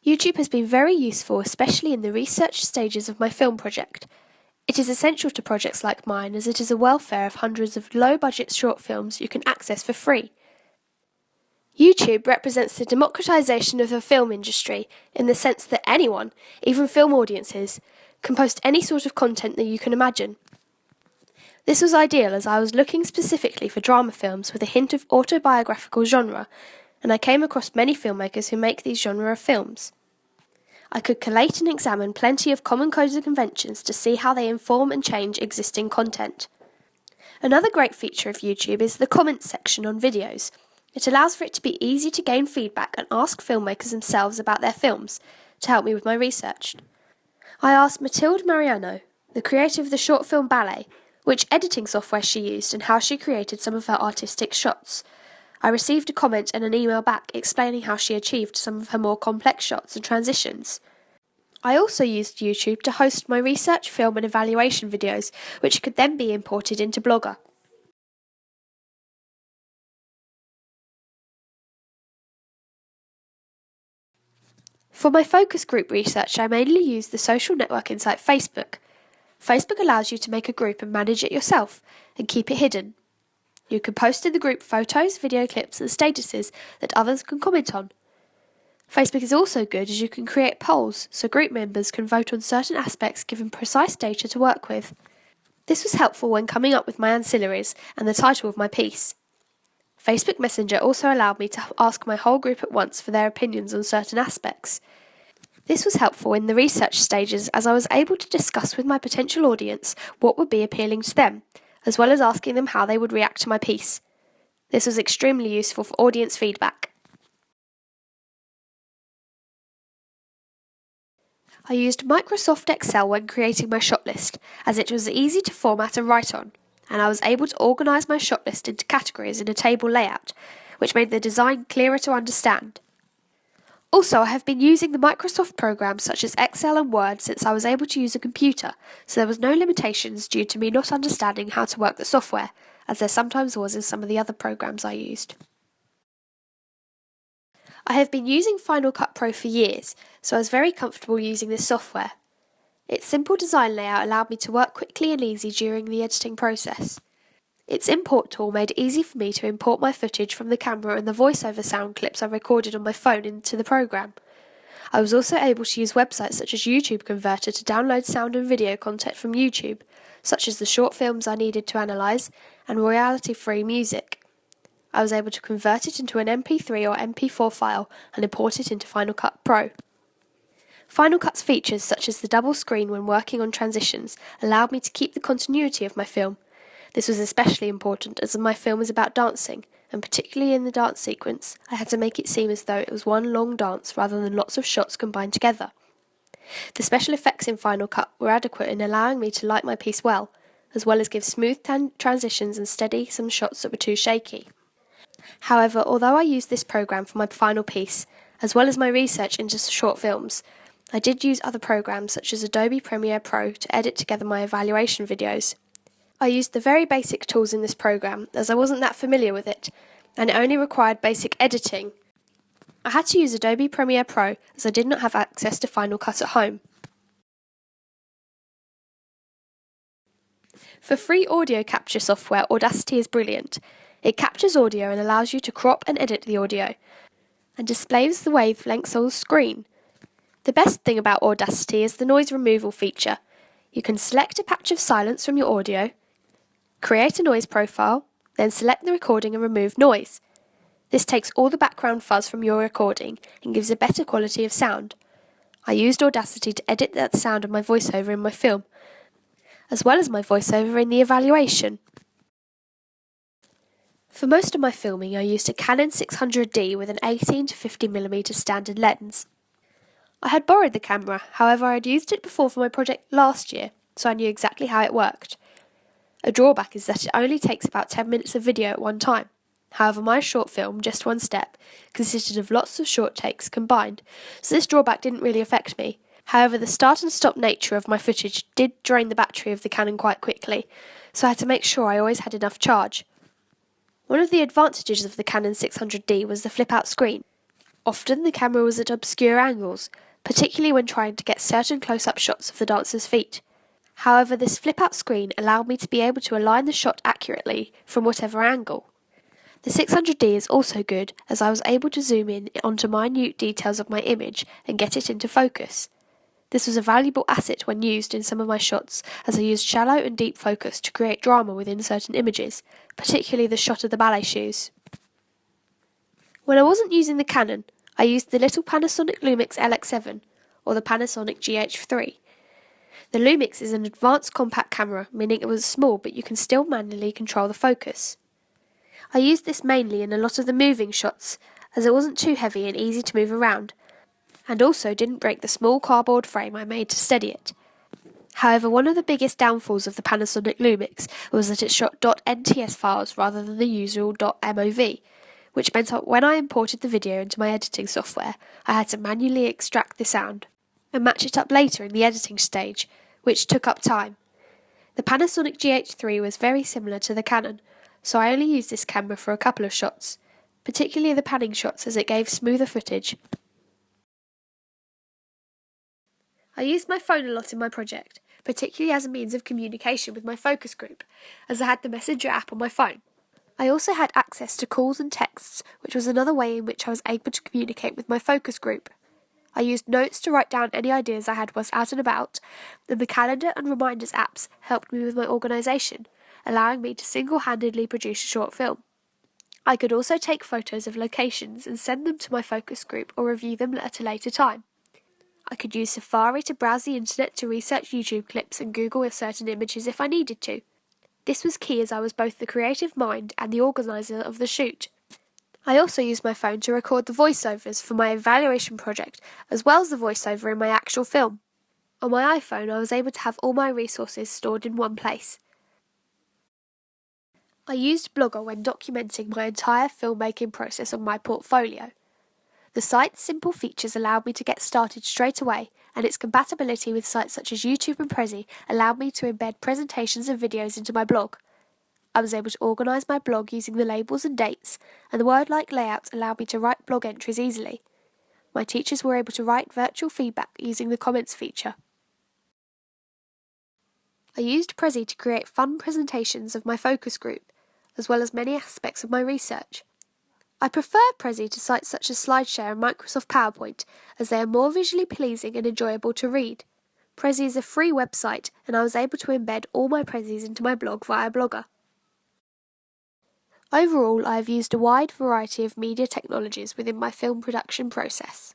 YouTube has been very useful, especially in the research stages of my film project. It is essential to projects like mine as it is a welfare of hundreds of low-budget short films you can access for free. YouTube represents the democratisation of the film industry in the sense that anyone, even film audiences, can post any sort of content that you can imagine. This was ideal as I was looking specifically for drama films with a hint of autobiographical genre, and I came across many filmmakers who make these genre of films. I could collate and examine plenty of common codes and conventions to see how they inform and change existing content. Another great feature of YouTube is the comments section on videos. It allows for it to be easy to gain feedback and ask filmmakers themselves about their films to help me with my research. I asked Mathilde Mariano, the creator of the short film Ballet, which editing software she used and how she created some of her artistic shots. I received a comment and an email back explaining how she achieved some of her more complex shots and transitions. I also used YouTube to host my research, film and evaluation videos, which could then be imported into Blogger. For my focus group research, I mainly used the social networking site Facebook. Facebook allows you to make a group and manage it yourself, and keep it hidden. You can post in the group photos, video clips and statuses that others can comment on. Facebook is also good as you can create polls so group members can vote on certain aspects given precise data to work with. This was helpful when coming up with my ancillaries and the title of my piece. Facebook Messenger also allowed me to ask my whole group at once for their opinions on certain aspects. This was helpful in the research stages as I was able to discuss with my potential audience what would be appealing to them, as well as asking them how they would react to my piece. This was extremely useful for audience feedback. I used Microsoft Excel when creating my shot list, as it was easy to format and write on, and I was able to organise my shot list into categories in a table layout, which made the design clearer to understand. Also, I have been using the Microsoft programs such as Excel and Word since I was able to use a computer, so there was no limitations due to me not understanding how to work the software, as there sometimes was in some of the other programs I used. I have been using Final Cut Pro for years, so I was very comfortable using this software. Its simple design layout allowed me to work quickly and easy during the editing process. Its import tool made it easy for me to import my footage from the camera and the voiceover sound clips I recorded on my phone into the program. I was also able to use websites such as YouTube Converter to download sound and video content from YouTube, such as the short films I needed to analyse and royalty-free music. I was able to convert it into an MP3 or MP4 file and import it into Final Cut Pro. Final Cut's features such as the double screen when working on transitions allowed me to keep the continuity of my film. This was especially important as my film is about dancing, and particularly in the dance sequence, I had to make it seem as though it was one long dance rather than lots of shots combined together. The special effects in Final Cut were adequate in allowing me to light my piece well as give smooth transitions and steady some shots that were too shaky. However, although I used this program for my final piece, as well as my research into short films, I did use other programs such as Adobe Premiere Pro to edit together my evaluation videos. I used the very basic tools in this program as I wasn't that familiar with it, and it only required basic editing. I had to use Adobe Premiere Pro as I did not have access to Final Cut at home. For free audio capture software, Audacity is brilliant. It captures audio and allows you to crop and edit the audio, and displays the wavelengths on the screen. The best thing about Audacity is the noise removal feature. You can select a patch of silence from your audio, create a noise profile, then select the recording and remove noise. This takes all the background fuzz from your recording and gives a better quality of sound. I used Audacity to edit the sound of my voiceover in my film, as well as my voiceover in the evaluation. For most of my filming, I used a Canon 600D with an 18 to 50mm standard lens. I had borrowed the camera, however I had used it before for my project last year, so I knew exactly how it worked. A drawback is that it only takes about 10 minutes of video at one time. However, my short film, Just One Step, consisted of lots of short takes combined, so this drawback didn't really affect me. However, the start and stop nature of my footage did drain the battery of the Canon quite quickly, so I had to make sure I always had enough charge. One of the advantages of the Canon 600D was the flip-out screen. Often the camera was at obscure angles, particularly when trying to get certain close-up shots of the dancers' feet. However, this flip-out screen allowed me to be able to align the shot accurately from whatever angle. The 600D is also good as I was able to zoom in onto minute details of my image and get it into focus. This was a valuable asset when used in some of my shots, as I used shallow and deep focus to create drama within certain images, particularly the shot of the ballet shoes. When I wasn't using the Canon, I used the little Panasonic Lumix LX7 or the Panasonic GH3. The Lumix is an advanced compact camera, meaning it was small but you can still manually control the focus. I used this mainly in a lot of the moving shots, as it wasn't too heavy and easy to move around, and also didn't break the small cardboard frame I made to steady it. However, one of the biggest downfalls of the Panasonic Lumix was that it shot .nts files rather than the usual .mov, which meant that when I imported the video into my editing software, I had to manually extract the sound and match it up later in the editing stage, which took up time. The Panasonic GH3 was very similar to the Canon, so I only used this camera for a couple of shots, particularly the panning shots as it gave smoother footage. I used my phone a lot in my project, particularly as a means of communication with my focus group, as I had the Messenger app on my phone. I also had access to calls and texts, which was another way in which I was able to communicate with my focus group. I used notes to write down any ideas I had whilst out and about, and the calendar and reminders apps helped me with my organisation, allowing me to single-handedly produce a short film. I could also take photos of locations and send them to my focus group or review them at a later time. I could use Safari to browse the internet to research YouTube clips and Google certain images if I needed to. This was key as I was both the creative mind and the organiser of the shoot. I also used my phone to record the voiceovers for my evaluation project, as well as the voiceover in my actual film. On my iPhone, I was able to have all my resources stored in one place. I used Blogger when documenting my entire filmmaking process on my portfolio. The site's simple features allowed me to get started straight away, and its compatibility with sites such as YouTube and Prezi allowed me to embed presentations and videos into my blog. I was able to organise my blog using the labels and dates, and the word-like layout allowed me to write blog entries easily. My teachers were able to write virtual feedback using the comments feature. I used Prezi to create fun presentations of my focus group, as well as many aspects of my research. I prefer Prezi to sites such as SlideShare and Microsoft PowerPoint, as they are more visually pleasing and enjoyable to read. Prezi is a free website, and I was able to embed all my Prezis into my blog via Blogger. Overall, I have used a wide variety of media technologies within my film production process.